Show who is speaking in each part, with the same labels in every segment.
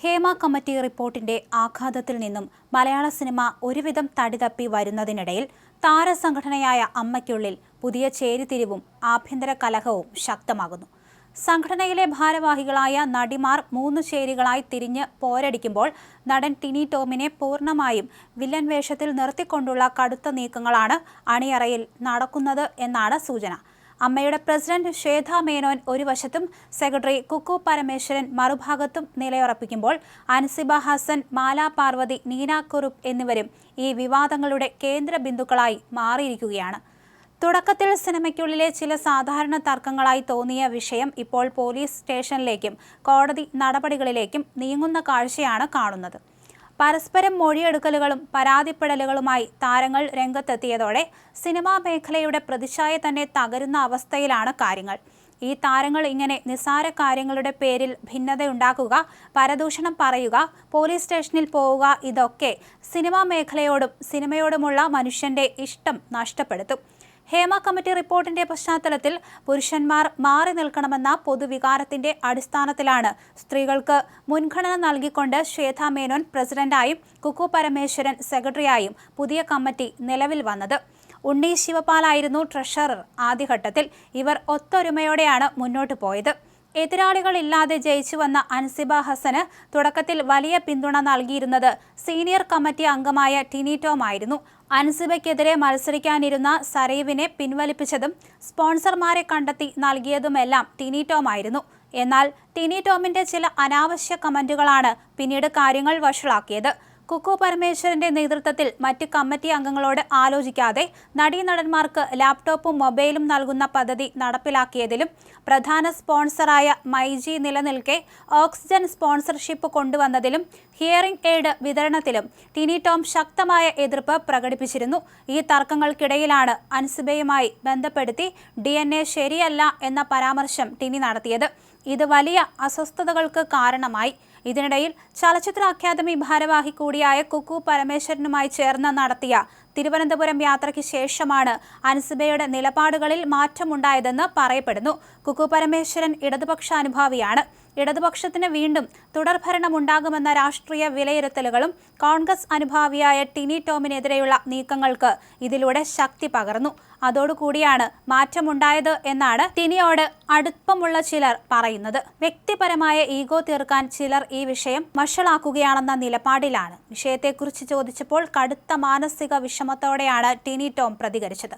Speaker 1: Hema committee റിപ്പോർട്ടിന്റെ ആഘാതത്തിൽ നിന്നും മലയാള സിനിമ ഒരുവിധം തടിതപ്പി വരുന്നതിനിടയിൽ താരസംഘടനയായ അമ്മയ്ക്കുള്ളിൽ പുതിയ ചേരിതിരിവും ആഭ്യന്തര കലഹവും ശക്തമാകുന്നു. സംഘടനയിലെ ഭാരവാഹികളായ നടിമാർ 3 ചേരികളായി തിരിഞ്ഞ് പോരടിക്കുമ്പോൾ നടൻ ടിനി ടോമിനെ പൂർണ്ണമായും വില്ലൻ വേഷത്തിൽ നിർത്തിക്കൊണ്ടുള്ള കടുത്ത നീക്കങ്ങളാണ് അണിയറയിൽ നടക്കുന്നത് എന്നാണ് സൂചന. അമ്മയുടെ പ്രസിഡന്റ് ശ്വേത മേനോൻ ഒരു വശത്തും സെക്രട്ടറി കുക്കു പരമേശ്വരൻ മറുഭാഗത്തും നിലയുറപ്പിക്കുമ്പോൾ അൻസിബ ഹസൻ, മാല പാർവതി, നീന കുറുപ്പ് എന്നിവരും ഈ വിവാദങ്ങളുടെ കേന്ദ്ര ബിന്ദുക്കളായി മാറിയിരിക്കുകയാണ്. തുടക്കത്തിൽ സിനിമയ്ക്കുള്ളിലെ ചില സാധാരണ തർക്കങ്ങളായി തോന്നിയ വിഷയം ഇപ്പോൾ പോലീസ് സ്റ്റേഷനിലേക്കും കോടതി നടപടികളിലേക്കും നീങ്ങുന്ന കാഴ്ചയാണ് കാണുന്നത്. പരസ്പരം മൊഴിയെടുക്കലുകളും പരാതിപ്പെടലുകളുമായി താരങ്ങൾ രംഗത്തെത്തിയതോടെ സിനിമാ മേഖലയുടെ പ്രതിച്ഛായ തന്നെ തകരുന്ന അവസ്ഥയിലാണ് കാര്യങ്ങൾ. ഈ താരങ്ങൾ ഇങ്ങനെ നിസ്സാര കാര്യങ്ങളുടെ പേരിൽ ഭിന്നതയുണ്ടാക്കുക, പരദൂഷണം പറയുക, പോലീസ് സ്റ്റേഷനിൽ പോവുക, ഇതൊക്കെ സിനിമാ മേഖലയോടും സിനിമയോടുമുള്ള മനുഷ്യന്റെ ഇഷ്ടം നഷ്ടപ്പെടുത്തും. ഹേമ കമ്മിറ്റി റിപ്പോർട്ടിന്റെ പശ്ചാത്തലത്തിൽ പുരുഷന്മാർ മാറി നിൽക്കണമെന്ന പൊതുവികാരത്തിന്റെ അടിസ്ഥാനത്തിലാണ് സ്ത്രീകൾക്ക് മുൻഗണന നൽകിക്കൊണ്ട് ശ്വേത മേനോൻ പ്രസിഡന്റായും കുക്കു പരമേശ്വരൻ സെക്രട്ടറിയായും പുതിയ കമ്മിറ്റി നിലവിൽ വന്നത്. ഉണ്ണി ശിവപാലായിരുന്നു ട്രഷറർ. ആദ്യഘട്ടത്തിൽ ഇവർ ഒത്തൊരുമയോടെയാണ് മുന്നോട്ട് പോയത്. എതിരാളികളില്ലാതെ ജയിച്ചു വന്ന അൻസിബ ഹസന് തുടക്കത്തിൽ വലിയ പിന്തുണ നൽകിയിരുന്നത് സീനിയർ കമ്മിറ്റി അംഗമായ ടിനി ടോം ആയിരുന്നു. അൻസിബയ്ക്കെതിരെ മത്സരിക്കാനിരുന്ന സരയുവിനെ പിൻവലിപ്പിച്ചതും സ്പോൺസർമാരെ കണ്ടെത്തി നൽകിയതുമെല്ലാം ടിനി ടോം ആയിരുന്നു. എന്നാൽ ടിനി ടോമിന്റെ ചില അനാവശ്യ കമന്റുകളാണ് പിന്നീട് കാര്യങ്ങൾ വഷളാക്കിയത്. കുക്കു പരമേശ്വരന്റെ നേതൃത്വത്തിൽ മറ്റ് കമ്മിറ്റി അംഗങ്ങളോട് ആലോചിക്കാതെ നടീനടന്മാർക്ക് ലാപ്ടോപ്പും മൊബൈലും നൽകുന്ന പദ്ധതി നടപ്പിലാക്കിയതിലും പ്രധാന സ്പോൺസറായ മൈജി നിലനിൽക്കെ ഓക്സിജൻ സ്പോൺസർഷിപ്പ് കൊണ്ടുവന്നതിലും ഹിയറിംഗ് എയ്ഡ് വിതരണത്തിലും ടിനി ടോം ശക്തമായ എതിർപ്പ് പ്രകടിപ്പിച്ചിരുന്നു. ഈ തർക്കങ്ങൾക്കിടയിലാണ് അൻസിബയുമായി ബന്ധപ്പെടുത്തി DNA ശരിയല്ല എന്ന പരാമർശം ടിനി നടത്തിയത്. ഇത് വലിയ അസ്വസ്ഥതകൾക്ക് കാരണമായി. ഇതിനിടയിൽ ചലച്ചിത്ര അക്കാദമി ഭാരവാഹി കൂടിയായ കുക്കു പരമേശ്വരനുമായി ചേർന്ന് നടത്തിയ തിരുവനന്തപുരം യാത്രയ്ക്ക് ശേഷമാണ് അൻസിബയുടെ നിലപാടുകളിൽ മാറ്റമുണ്ടായതെന്ന് പറയപ്പെടുന്നു. കുക്കു പരമേശ്വരൻ ഇടതുപക്ഷ അനുഭാവിയാണ്. ഇടതുപക്ഷത്തിന് വീണ്ടും തുടർഭരണമുണ്ടാകുമെന്ന രാഷ്ട്രീയ വിലയിരുത്തലുകളും കോൺഗ്രസ് അനുഭാവിയായ ടിനി ടോമിനെതിരെയുള്ള നീക്കങ്ങൾക്ക് ഇതിലൂടെ ശക്തി പകർന്നു. അതോടുകൂടിയാണ് മാറ്റമുണ്ടായത് എന്നാണ് ടിനിയോട് അടുപ്പമുള്ള ചിലർ പറയുന്നത്. വ്യക്തിപരമായ ഈഗോ തീർക്കാൻ ചിലർ ഈ വിഷയം വഷളാക്കുകയാണെന്ന നിലപാടിലാണ്. വിഷയത്തെക്കുറിച്ച് ചോദിച്ചപ്പോൾ കടുത്ത മാനസിക വിഷമത്തോടെയാണ് ടിനി ടോം പ്രതികരിച്ചത്.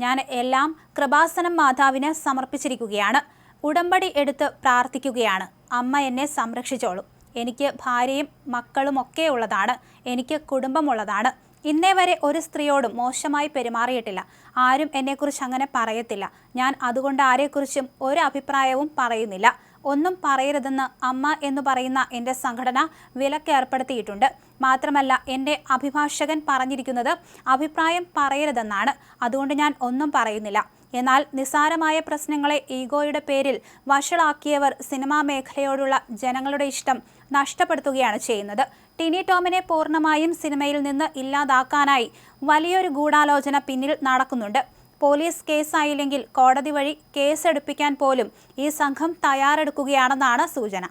Speaker 1: ഞാൻ എല്ലാം കൃപാസനം മാതാവിന് സമർപ്പിച്ചിരിക്കുകയാണ്. ഉടമ്പടി എടുത്ത് പ്രാർത്ഥിക്കുകയാണ്. അമ്മ എന്നെ സംരക്ഷിച്ചോളും. എനിക്ക് ഭാര്യയും മക്കളും ഒക്കെ ഉള്ളതാണ്. എനിക്ക് കുടുംബമുള്ളതാണ്. ഇന്നേ വരെ ഒരു സ്ത്രീയോടും മോശമായി പെരുമാറിയിട്ടില്ല. ആരും എന്നെക്കുറിച്ച് അങ്ങനെ പറയത്തില്ല. ഞാൻ അതുകൊണ്ട് ആരെക്കുറിച്ചും ഒരു അഭിപ്രായവും പറയുന്നില്ല. ഒന്നും പറയരുതെന്ന് അമ്മ എന്ന് പറയുന്ന എൻ്റെ സംഘടന വിലക്കേർപ്പെടുത്തിയിട്ടുണ്ട്. മാത്രമല്ല എൻ്റെ അഭിഭാഷകൻ പറഞ്ഞിരിക്കുന്നത് അഭിപ്രായം പറയരുതെന്നാണ്. അതുകൊണ്ട് ഞാൻ ഒന്നും പറയുന്നില്ല. എന്നാൽ നിസ്സാരമായ പ്രശ്നങ്ങളെ ഈഗോയുടെ പേരിൽ വഷളാക്കിയവർ സിനിമാ മേഖലയോടുള്ള ജനങ്ങളുടെ ഇഷ്ടം നഷ്ടപ്പെടുത്തുകയാണ് ചെയ്യുന്നത്. ടിനി ടോമിനെ പൂർണ്ണമായും സിനിമയിൽ നിന്ന് ഇല്ലാതാക്കാനായി വലിയൊരു ഗൂഢാലോചന പിന്നിൽ നടക്കുന്നുണ്ട്. പോലീസ് കേസായില്ലെങ്കിൽ കോടതി വഴി കേസെടുപ്പിക്കാൻ പോലും ഈ സംഘം തയ്യാറെടുക്കുകയാണെന്നാണ് സൂചന.